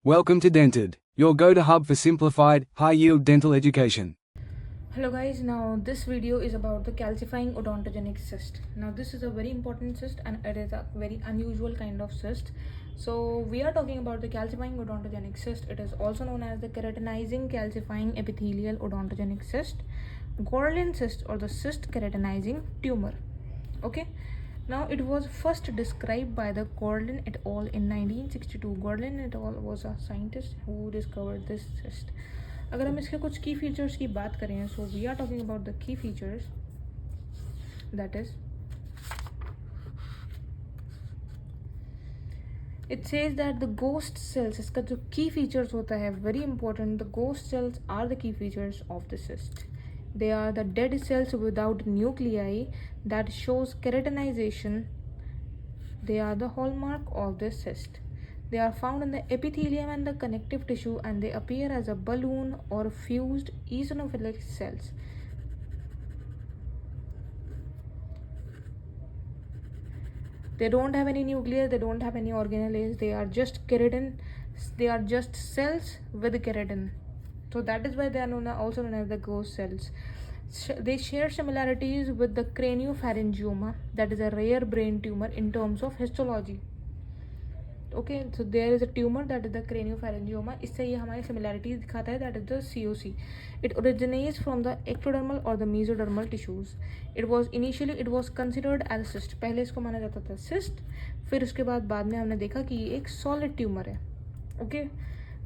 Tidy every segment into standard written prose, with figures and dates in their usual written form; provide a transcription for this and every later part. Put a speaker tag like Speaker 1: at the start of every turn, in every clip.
Speaker 1: Welcome to Dented, your go-to hub for simplified, high-yield dental education.
Speaker 2: Hello guys, now this video is about the calcifying odontogenic cyst. Now this is a very important cyst and it is a very unusual kind of cyst. So we are talking about the calcifying odontogenic cyst. It is also known as the keratinizing calcifying epithelial odontogenic cyst, Gorlin cyst or the cyst keratinizing tumor. Okay. Now it was first described by the Gorlin et al. In 1962. Gorlin et al. Was a scientist who discovered this cyst. अगर हम इसके कुछ की features की बात करें, so we are talking about the key features, that is it says that the ghost cells, इसका जो की फीचर्स होता है very important, the ghost cells are the key features of the cyst. They are the dead cells without nuclei that shows keratinization. They are the hallmark of the cyst. They are found in the epithelium and the connective tissue, and they appear as a balloon or fused eosinophilic cells. They don't have any nucleus, they don't have any organelles, they are just keratin, they are just cells with keratin. So that is why they are also known as the ghost cells. They share similarities with the craniopharyngioma, that is a rare brain tumor in terms of histology. Okay, so there is a tumor that is the craniopharyngioma. इससे ये हमारी similarities दिखाता है, that is the COC. It originates from the ectodermal or the mesodermal tissues. It was considered as a cyst. पहले इसको माना जाता था cyst, फिर उसके बाद में हमने देखा कि ये एक solid tumor है. Okay,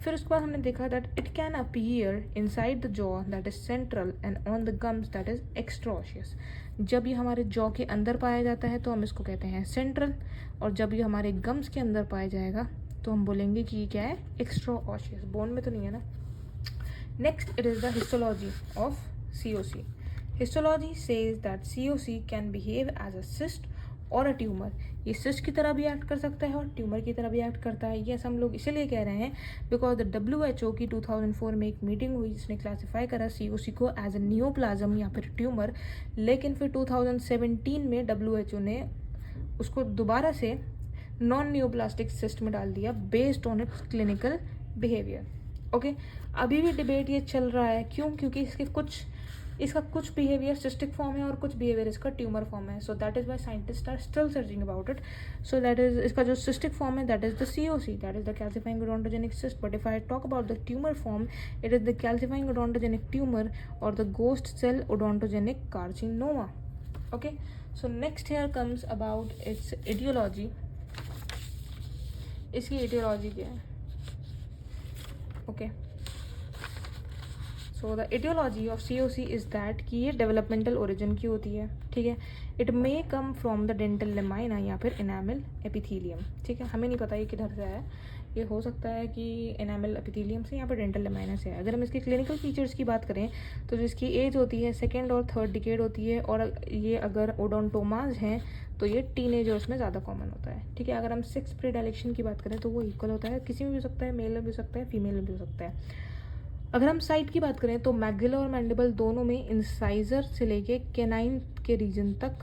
Speaker 2: फिर उसके बाद हमने देखा that it can appear inside the jaw, that is central, and on the gums, that is extraosseous. जब ये हमारे जॉ के अंदर पाया जाता है तो हम इसको कहते हैं सेंट्रल, और जब ये हमारे गम्स के अंदर पाया जाएगा तो हम बोलेंगे कि ये क्या है, एक्स्ट्राओशियस. बोन में तो नहीं है ना. Next, it is the histology of COC. Histology says that COC can behave as a cyst और अ ट्यूमर. ये सिस्ट की तरह भी एक्ट कर सकता है और ट्यूमर की तरह भी एक्ट करता है. ये हम लोग इसीलिए कह रहे हैं बिकॉज द WHO की 2004 में एक मीटिंग हुई जिसने क्लासीफाई करा COC को एज ए नियोप्लाज्म या फिर ट्यूमर. लेकिन फिर 2017 में WHO ने उसको दोबारा से नॉन नियोप्लास्टिक सिस्ट में डाल दिया based on it's clinical behaviour. Okay, अभी भी डिबेट ये चल रहा है. क्यों? क्योंकि इसका कुछ बिहेवियर सिस्टिक फॉर्म है और कुछ बिहेवियर इसका ट्यूमर फॉर्म है. So that is why scientist are still searching about it. So that is, इसका जो सिस्टिक फॉर्म है that is the COC, that is the calcifying odontogenic cyst. But if I talk about the tumour form, it is the calcifying odontogenic tumour और the ghost cell odontogenic carcinoma. Okay, so next here comes about its aetiology. इसकी aetiology क्या है? Okay, so the aetiology of COC is that कि ये developmental origin की होती है. ठीक है, it may come from the dental lamina या फिर एनामल एपिथीलियम. ठीक है, हमें नहीं पता ये किधर से है. ये हो सकता है कि एनामल एपिथीलियम से या फिर डेंटल लेमाइना से है. अगर हम इसके क्लिनिकल फीचर्स की बात करें तो जिसकी एज होती है 2nd और 3rd डिकेड होती है, और ये अगर ओडोंटोमाज हैं तो ये टीनेजर्स में ज़्यादा कॉमन होता है. ठीक है, अगर हम सेक्स प्रीडायलेक्शन की बात करें तो वो इक्वल होता है, किसी में भी हो सकता है, मेल में भी हो सकता है, फीमेल में भी हो सकता है. अगर हम साइट की बात करें तो मैक्सिला और मैंडिबल दोनों में इंसाइजर से लेके कैनाइन के रीजन तक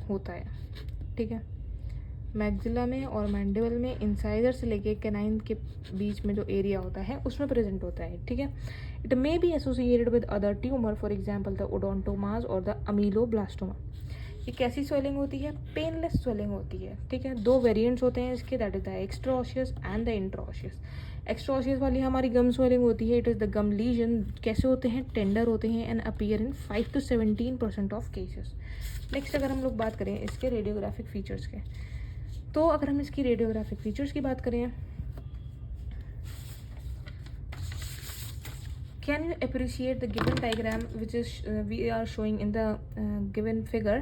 Speaker 2: होता है. ठीक है, मैक्सिला में और मैंडिबल में इंसाइजर से लेके कैनाइन के बीच में जो एरिया होता है उसमें प्रेजेंट होता है. ठीक है, it may be associated with other tumour, for example the odontomas और द अमीलोब्लास्टोमा. ये कैसी स्वेलिंग होती है? पेनलेस स्वेलिंग होती है. ठीक है, 2 वेरिएंट्स होते हैं इसके, that is the extraosseous and the intraosseous. Extraosseous वाली हमारी गम स्वेलिंग होती है, it is the gum lesion. कैसे होते हैं? टेंडर होते हैं and appear in 5 to 17% of cases. Next, अगर हम लोग बात करें इसके रेडियोग्राफिक फीचर्स के, तो अगर हम इसकी रेडियोग्राफिक फीचर्स की बात करें, can you appreciate the given diagram which is we are showing in the given figure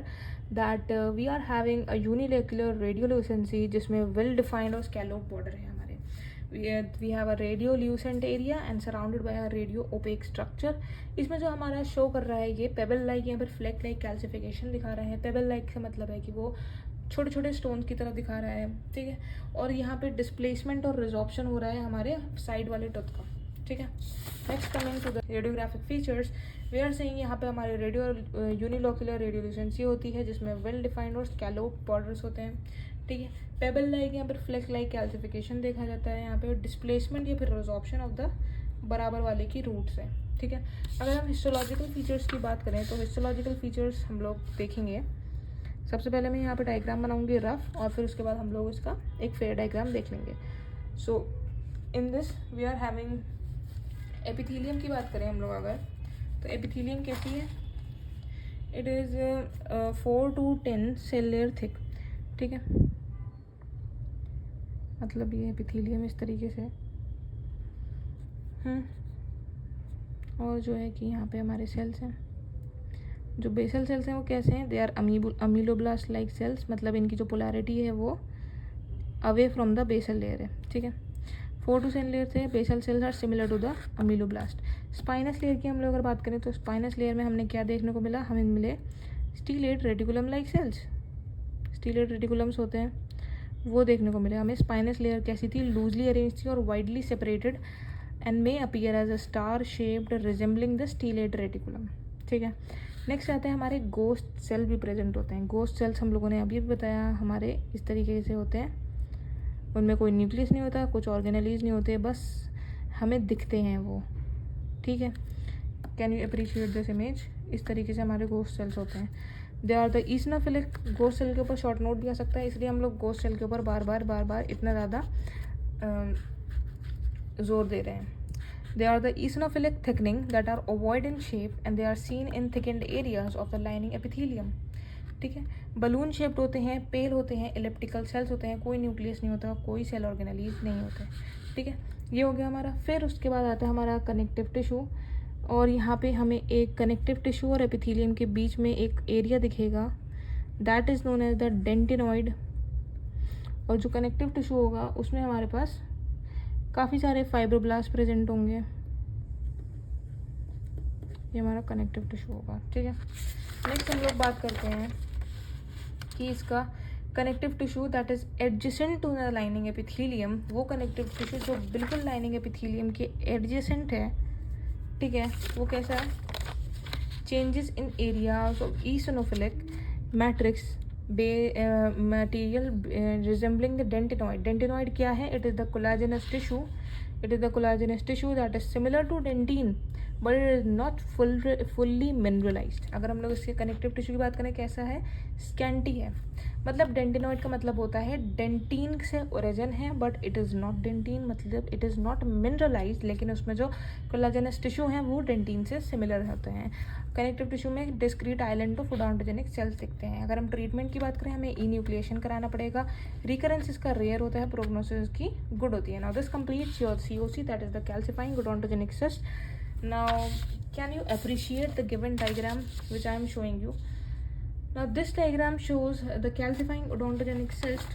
Speaker 2: that we are having a unilocular radiolucency जिसमें well defined और scallop border है हमारे. we have a radiolucent area and surrounded by a radio opaque structure. इसमें जो हमारा show कर रहा है ये पेबल लाइक या फिर फ्लैक लाइक कैल्सिफिकेशन दिखा रहा है. पेबल लाइक का मतलब है कि वो छोटे छोटे स्टोन्स की तरह दिखा रहा है. ठीक है, और यहाँ पे डिस्प्लेसमेंट और रिजॉर्प्शन हो रहा है हमारे साइड वाले टूथ का. ठीक है, next coming to the radiographic features, we are saying यहाँ पे हमारे यूनिलोकुलर रेडियोल्यूसेंसी होती है जिसमें वेल डिफाइंड और स्कैलोप बॉर्डर्स होते हैं. ठीक है। पेबल लाइक यहाँ पर फ्लेक्स लाइक कैल्सिफिकेशन देखा जाता है, यहाँ पे डिस्प्लेसमेंट या फिर रिजॉर्प्शन ऑफ द बराबर वाले की रूट्स है, ठीक है। अगर हम हिस्टोलॉजिकल फीचर्स की बात करें तो हिस्टोलॉजिकल फीचर्स हम लोग देखेंगे। सबसे पहले मैं यहाँ पे डायग्राम बनाऊंगी रफ, और फिर उसके बाद हम लोग इसका एक फेयर डायग्राम देख लेंगे। So in this we are having epithelium की बात करें हम लोग अगर, तो एपिथेलियम कैसी है, it is 4 to 10 cell layer thick, ठीक है। मतलब ये एपिथेलियम इस तरीके से और जो है कि यहाँ पे हमारे सेल्स हैं, जो बेसल सेल्स हैं वो कैसे हैं, they are ameloblast like cells, मतलब इनकी जो पोलैरिटी है वो away from the basal layer है, ठीक है। 4 to 10 लेयर से basal cells are similar to the ameloblast. Spinous layer की हम लोग अगर बात करें तो स्पाइनस लेयर में हमने क्या देखने को मिला, हमें मिले stellate reticulum like sales, stellate reticulums होते हैं वो देखने को मिले हमें। स्पाइनस लेयर कैसी थी, लूजली अरेंज थी और widely separated and may appear as a star shaped resembling the stellate reticulum, ठीक है। नेक्स्ट आते हैं हमारे गोस्ट सेल भी प्रेजेंट होते हैं। गोस्ट सेल्स हम लोगों ने अभी भी बताया हमारे इस तरीके से होते हैं, उनमें कोई न्यूक्लियस नहीं होता, कुछ ऑर्गेनेलीज नहीं होते, बस हमें दिखते हैं वो, ठीक है। Can you appreciate this image, इस तरीके से हमारे गोस्ट सेल्स होते हैं। They are the eosinophilic, ghost cell के ऊपर शॉर्ट नोट भी आ सकता है, इसलिए हम लोग गोस्ट सेल के ऊपर बार बार इतना ज़्यादा जोर दे रहे हैं। They are the eosinophilic thickening that are ovoid in shape and they are seen in thickened areas of the lining epithelium, ठीक है। बलून शेप्ड होते हैं, पेल होते हैं, इलिप्टिकल सेल्स होते हैं, कोई न्यूक्लियस नहीं होता, कोई सेल ऑर्गेनेलीज नहीं होते, ठीक है। ये हो गया हमारा। फिर उसके बाद आता है हमारा कनेक्टिव टिश्यू, और यहाँ पे हमें एक कनेक्टिव टिश्यू और एपिथेलियम के बीच में एक एरिया दिखेगा, that is known as the dentinoid. और जो कनेक्टिव टिश्यू होगा उसमें हमारे पास काफ़ी सारे फाइब्रोब्लास्ट प्रेजेंट होंगे, ये हमारा कनेक्टिव टिश्यू होगा, ठीक है। नेक्स्ट हम लोग बात करते हैं कि इसका connective tissue that is adjacent to the lining epithelium, वो कनेक्टिव टिश्यू जो बिल्कुल लाइनिंग एपिथेलियम के एडजेसेंट है, ठीक है, वो कैसा है, changes in areas of eosinophilic matrix material resembling the dentinoid. Dentinoid क्या है, it is the collagenous tissue, it is the collagenous tissue that is similar to dentine but it is not fully mineralized। अगर हम लोग इसके connective tissue की बात करें कैसा है, स्कैंटी है, मतलब डेंटिनॉइड का मतलब होता है डेंटीन से ओरिजिन है but it is not dentine, मतलब इट इज़ नॉट मिनरलाइज्ड, लेकिन उसमें जो कोलाजेनस टिश्यू हैं वो डेंटीन से सिमिलर होते हैं। कनेक्टिव टिश्यू में discrete island of odontogenic cells दिखते हैं। अगर हम ट्रीटमेंट की बात करें हमें इन्यूक्लिएशन कराना पड़ेगा, रिकरेंस इसका रेयर होता है, प्रोग्नोसिस की गुड होती है। Now this completes your COC, that is the calcifying odontogenic cyst. Now, can you appreciate the given diagram which I am showing you? Now, this diagram shows the calcifying odontogenic cyst.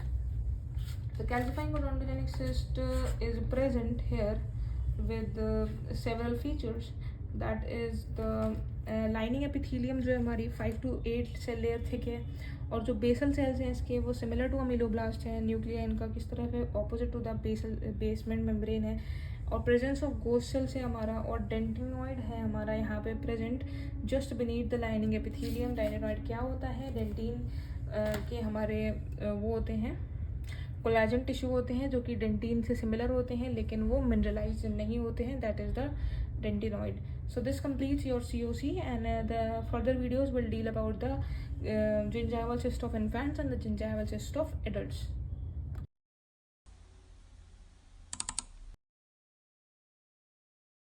Speaker 2: The calcifying odontogenic cyst is present here with several features. That is the lining epithelium जो हमारी 5 to 8 cell layer thick है, और जो basal cells हैं इसके वो similar to ameloblast है। न्यूक्लिया इनका किस तरह है, opposite to the basement membrane है, और प्रेजेंस ऑफ गोस्ट सेल्स है हमारा, और डेंटिनॉइड है हमारा यहाँ पे present just beneath the lining epithelium. Dentinoid क्या होता है, डेंटिन के हमारे वो होते हैं कोलाजन टिश्यू होते हैं जो कि डेंटिन से सिमिलर होते हैं लेकिन वो मिनरलाइज नहीं होते हैं, that is the dentinoid. So this completes your COC, and the further videos will deal about the gingival cyst of infants and the gingival cyst of adults.